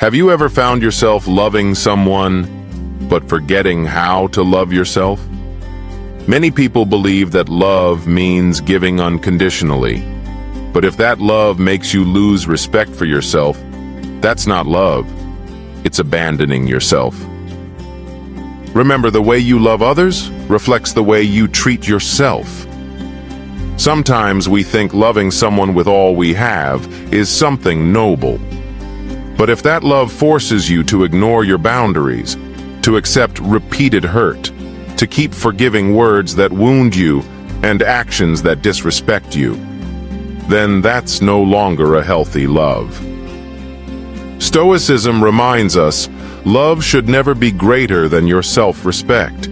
Have you ever found yourself loving someone, but forgetting how to love yourself? Many people believe that love means giving unconditionally. But if that love makes you lose respect for yourself, that's not love. It's abandoning yourself. Remember, the way you love others reflects the way you treat yourself. Sometimes we think loving someone with all we have is something noble. But if that love forces you to ignore your boundaries, to accept repeated hurt, to keep forgiving words that wound you and actions that disrespect you, then that's no longer a healthy love. Stoicism reminds us, love should never be greater than your self-respect.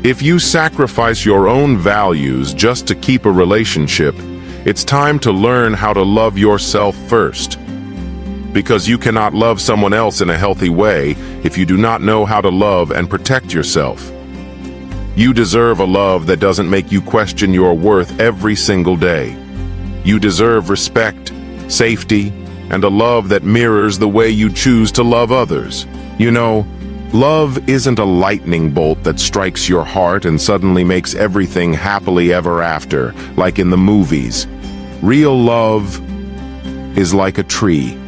If you sacrifice your own values just to keep a relationship, it's time to learn how to love yourself first. Because you cannot love someone else in a healthy way if you do not know how to love and protect yourself. You deserve a love that doesn't make you question your worth every single day. You deserve respect, safety, and a love that mirrors the way you choose to love others. You know, love isn't a lightning bolt that strikes your heart and suddenly makes everything happily ever after, like in the movies. Real love is like a tree.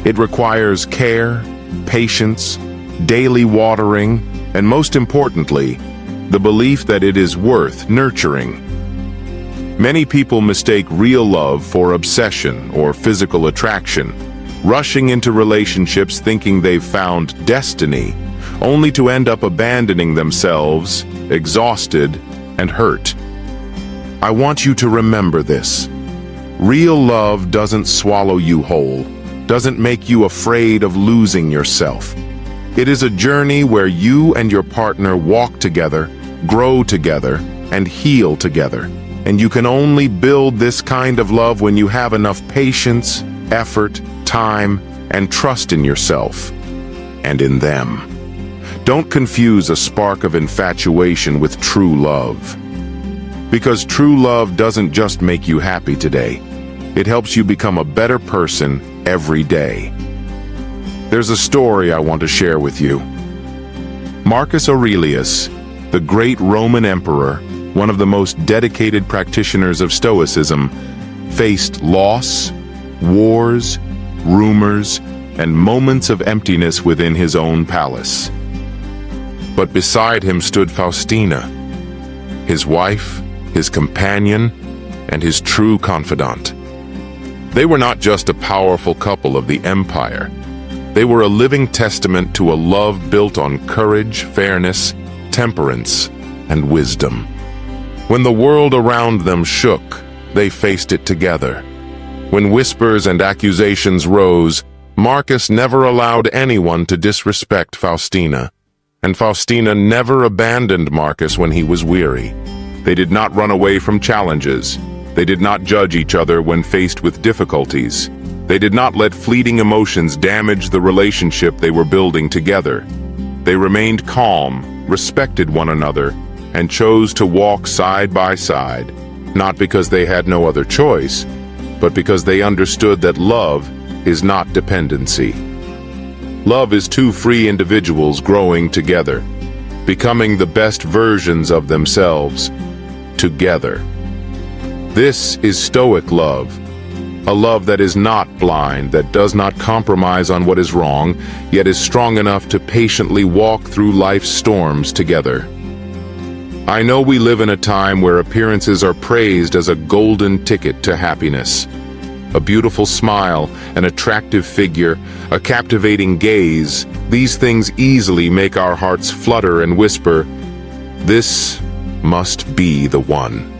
It requires care, patience, daily watering, and most importantly, the belief that it is worth nurturing. Many people mistake real love for obsession or physical attraction, rushing into relationships thinking they've found destiny, only to end up abandoning themselves, exhausted, and hurt. I want you to remember this. Real love doesn't swallow you whole, doesn't make you afraid of losing yourself. It is a journey where you and your partner walk together, grow together, and heal together. And you can only build this kind of love when you have enough patience, effort, time, and trust in yourself and in them. Don't confuse a spark of infatuation with true love. Because true love doesn't just make you happy today. It helps you become a better person every day. There's a story I want to share with you. Marcus Aurelius, the great Roman emperor, one of the most dedicated practitioners of Stoicism, faced loss, wars, rumors, and moments of emptiness within his own palace. But beside him stood Faustina, his wife, his companion, and his true confidant. They were not just a powerful couple of the empire. They were a living testament to a love built on courage, fairness, temperance, and wisdom. When the world around them shook, they faced it together. When whispers and accusations rose, Marcus never allowed anyone to disrespect Faustina. And Faustina never abandoned Marcus when he was weary. They did not run away from challenges. They did not judge each other when faced with difficulties. They did not let fleeting emotions damage the relationship they were building together. They remained calm, respected one another, and chose to walk side by side, not because they had no other choice, but because they understood that love is not dependency. Love is two free individuals growing together, becoming the best versions of themselves together. This is Stoic love, a love that is not blind, that does not compromise on what is wrong, yet is strong enough to patiently walk through life's storms together. I know we live in a time where appearances are praised as a golden ticket to happiness. A beautiful smile, an attractive figure, a captivating gaze, these things easily make our hearts flutter and whisper, "This must be the one."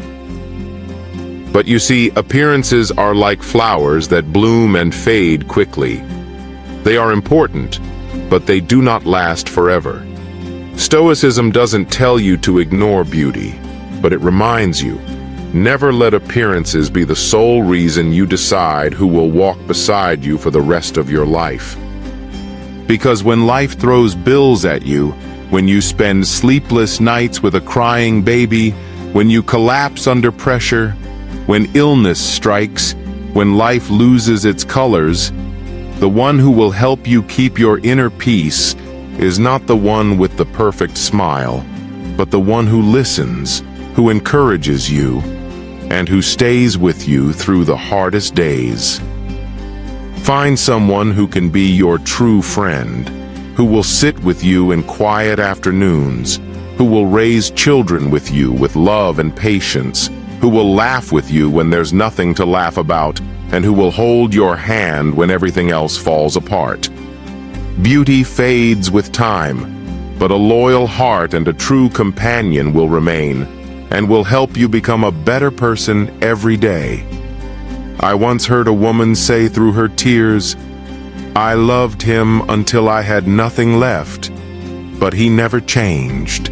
But you see, appearances are like flowers that bloom and fade quickly. They are important, but they do not last forever. Stoicism doesn't tell you to ignore beauty, but it reminds you, never let appearances be the sole reason you decide who will walk beside you for the rest of your life. Because when life throws bills at you, when you spend sleepless nights with a crying baby, when you collapse under pressure, when illness strikes, when life loses its colors, The one who will help you keep your inner peace is not the one with the perfect smile, but the one who listens, who encourages you, and who stays with you through the hardest days. Find someone who can be your true friend, who will sit with you in quiet afternoons, who will raise children with you with love and patience, who will laugh with you when there's nothing to laugh about, and who will hold your hand when everything else falls apart. Beauty fades with time, but a loyal heart and a true companion will remain, and will help you become a better person every day. I once heard a woman say through her tears, "I loved him until I had nothing left, but he never changed."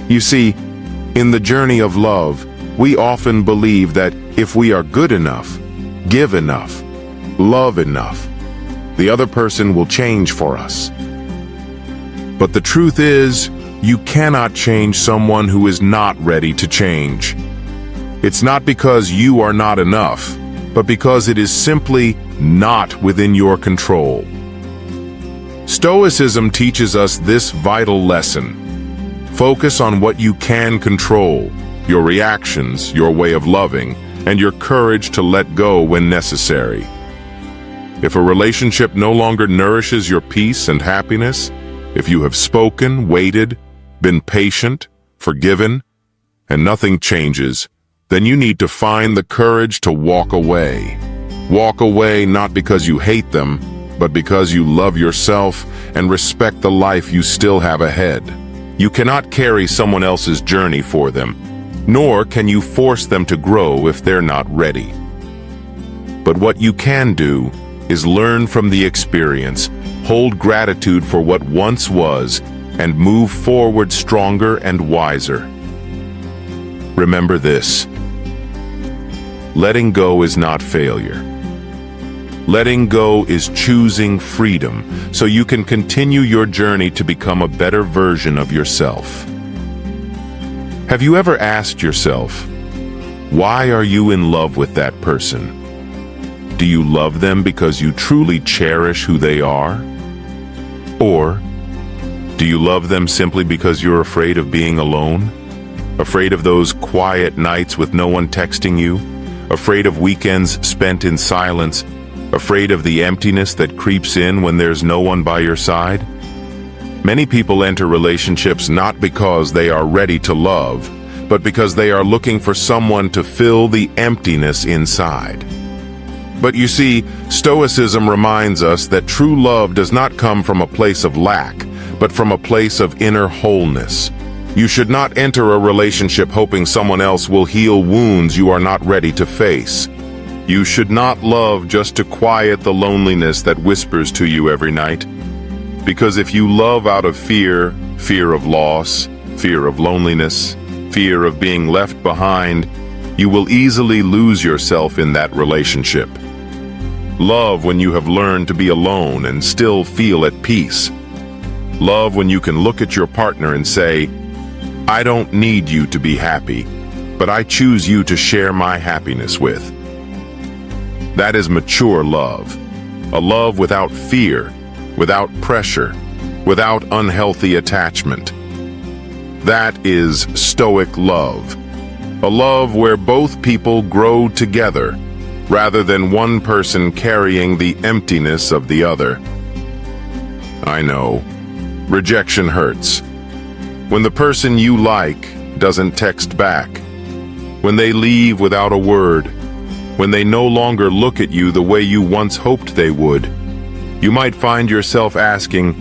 You see, in the journey of love, we often believe that if we are good enough, give enough, love enough, the other person will change for us. But the truth is, you cannot change someone who is not ready to change. It's not because you are not enough, but because it is simply not within your control. Stoicism teaches us this vital lesson. Focus on what you can control, your reactions, your way of loving, and your courage to let go when necessary. If a relationship no longer nourishes your peace and happiness, if you have spoken, waited, been patient, forgiven, and nothing changes, then you need to find the courage to walk away. Walk away not because you hate them, but because you love yourself and respect the life you still have ahead. You cannot carry someone else's journey for them, nor can you force them to grow if they're not ready. But what you can do is learn from the experience, hold gratitude for what once was, and move forward stronger and wiser. Remember this: letting go is not failure. Letting go is choosing freedom, so you can continue your journey to become a better version of yourself. Have you ever asked yourself, why are you in love with that person? Do you love them because you truly cherish who they are? Or do you love them simply because you're afraid of being alone? Afraid of those quiet nights with no one texting you? Afraid of weekends spent in silence? Afraid of the emptiness that creeps in when there's no one by your side? Many people enter relationships not because they are ready to love, but because they are looking for someone to fill the emptiness inside. But you see, Stoicism reminds us that true love does not come from a place of lack, but from a place of inner wholeness. You should not enter a relationship hoping someone else will heal wounds you are not ready to face. You should not love just to quiet the loneliness that whispers to you every night. Because if you love out of fear, fear of loss, fear of loneliness, fear of being left behind, you will easily lose yourself in that relationship. Love when you have learned to be alone and still feel at peace. Love when you can look at your partner and say, I don't need you to be happy, but I choose you to share my happiness with. That is mature love, a love without fear, without pressure, without unhealthy attachment. That is Stoic love, a love where both people grow together, rather than one person carrying the emptiness of the other. I know, rejection hurts. When the person you like doesn't text back, when they leave without a word, when they no longer look at you the way you once hoped they would, you might find yourself asking,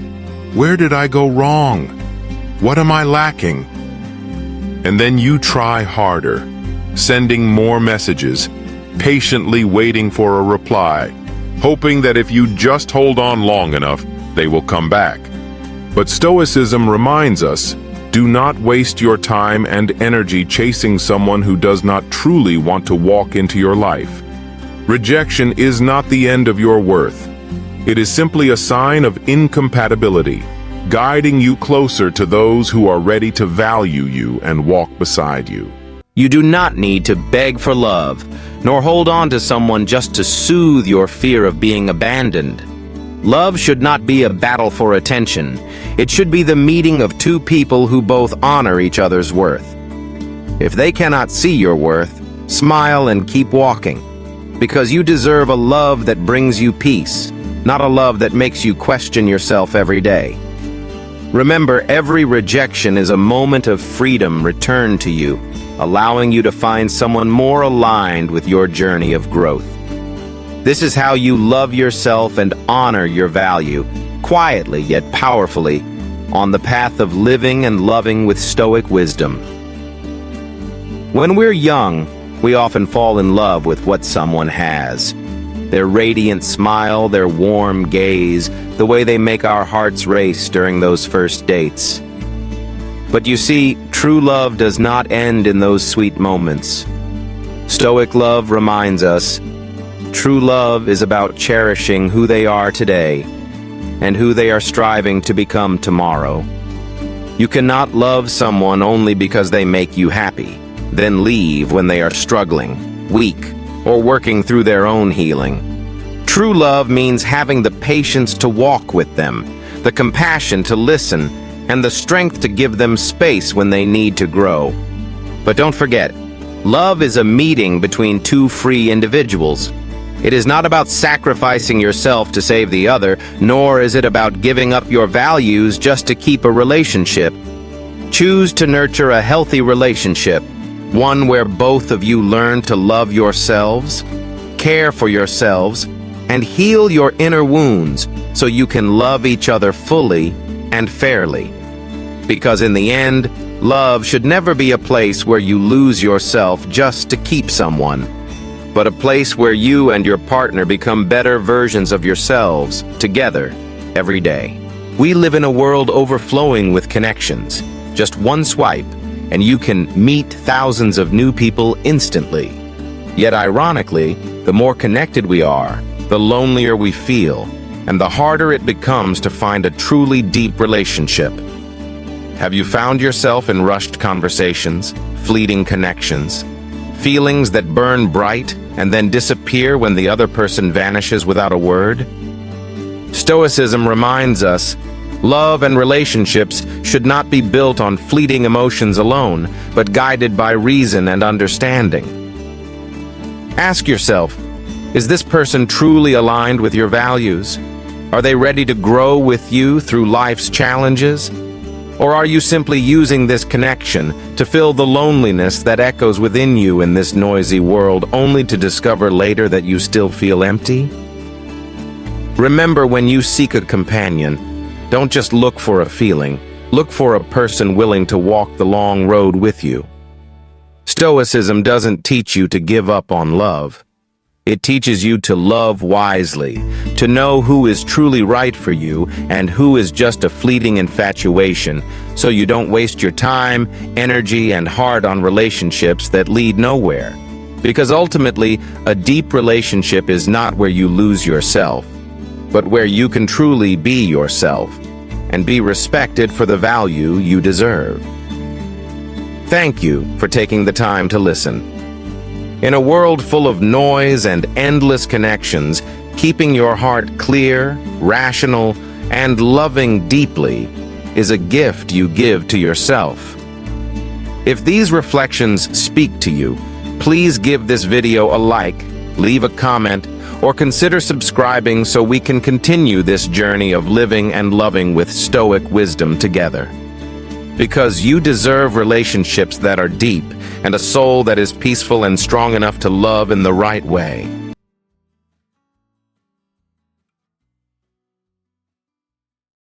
where did I go wrong? What am I lacking? And then you try harder, sending more messages, patiently waiting for a reply, hoping that if you just hold on long enough, they will come back. But Stoicism reminds us, do not waste your time and energy chasing someone who does not truly want to walk into your life. Rejection is not the end of your worth. It is simply a sign of incompatibility, guiding you closer to those who are ready to value you and walk beside you. You do not need to beg for love, nor hold on to someone just to soothe your fear of being abandoned. Love should not be a battle for attention. It should be the meeting of two people who both honor each other's worth. If they cannot see your worth, smile and keep walking, because you deserve a love that brings you peace, not a love that makes you question yourself every day. Remember, every rejection is a moment of freedom returned to you, allowing you to find someone more aligned with your journey of growth. This is how you love yourself and honor your value, quietly yet powerfully, on the path of living and loving with Stoic wisdom. When we're young, we often fall in love with what someone has. Their radiant smile, their warm gaze, the way they make our hearts race during those first dates. But you see, true love does not end in those sweet moments. Stoic love reminds us, true love is about cherishing who they are today and who they are striving to become tomorrow. You cannot love someone only because they make you happy, then leave when they are struggling, weak, or working through their own healing. True love means having the patience to walk with them, the compassion to listen, and the strength to give them space when they need to grow. But don't forget, love is a meeting between two free individuals. It is not about sacrificing yourself to save the other, nor is it about giving up your values just to keep a relationship. Choose to nurture a healthy relationship, one where both of you learn to love yourselves, care for yourselves, and heal your inner wounds so you can love each other fully and fairly. Because in the end, love should never be a place where you lose yourself just to keep someone, but a place where you and your partner become better versions of yourselves together every day. We live in a world overflowing with connections. Just one swipe, and you can meet thousands of new people instantly. Yet ironically, the more connected we are, the lonelier we feel, and the harder it becomes to find a truly deep relationship. Have you found yourself in rushed conversations, fleeting connections, feelings that burn bright and then disappear when the other person vanishes without a word? Stoicism reminds us, love and relationships should not be built on fleeting emotions alone, but guided by reason and understanding. Ask yourself, is this person truly aligned with your values? Are they ready to grow with you through life's challenges? Or are you simply using this connection to fill the loneliness that echoes within you in this noisy world, only to discover later that you still feel empty? Remember, when you seek a companion, don't just look for a feeling, look for a person willing to walk the long road with you. Stoicism doesn't teach you to give up on love. It teaches you to love wisely, to know who is truly right for you and who is just a fleeting infatuation, so you don't waste your time, energy, and heart on relationships that lead nowhere. Because ultimately, a deep relationship is not where you lose yourself, but where you can truly be yourself and be respected for the value you deserve. Thank you for taking the time to listen. In a world full of noise and endless connections, keeping your heart clear, rational, and loving deeply is a gift you give to yourself. If these reflections speak to you, please give this video a like, leave a comment, or consider subscribing so we can continue this journey of living and loving with Stoic wisdom together. Because you deserve relationships that are deep and a soul that is peaceful and strong enough to love in the right way.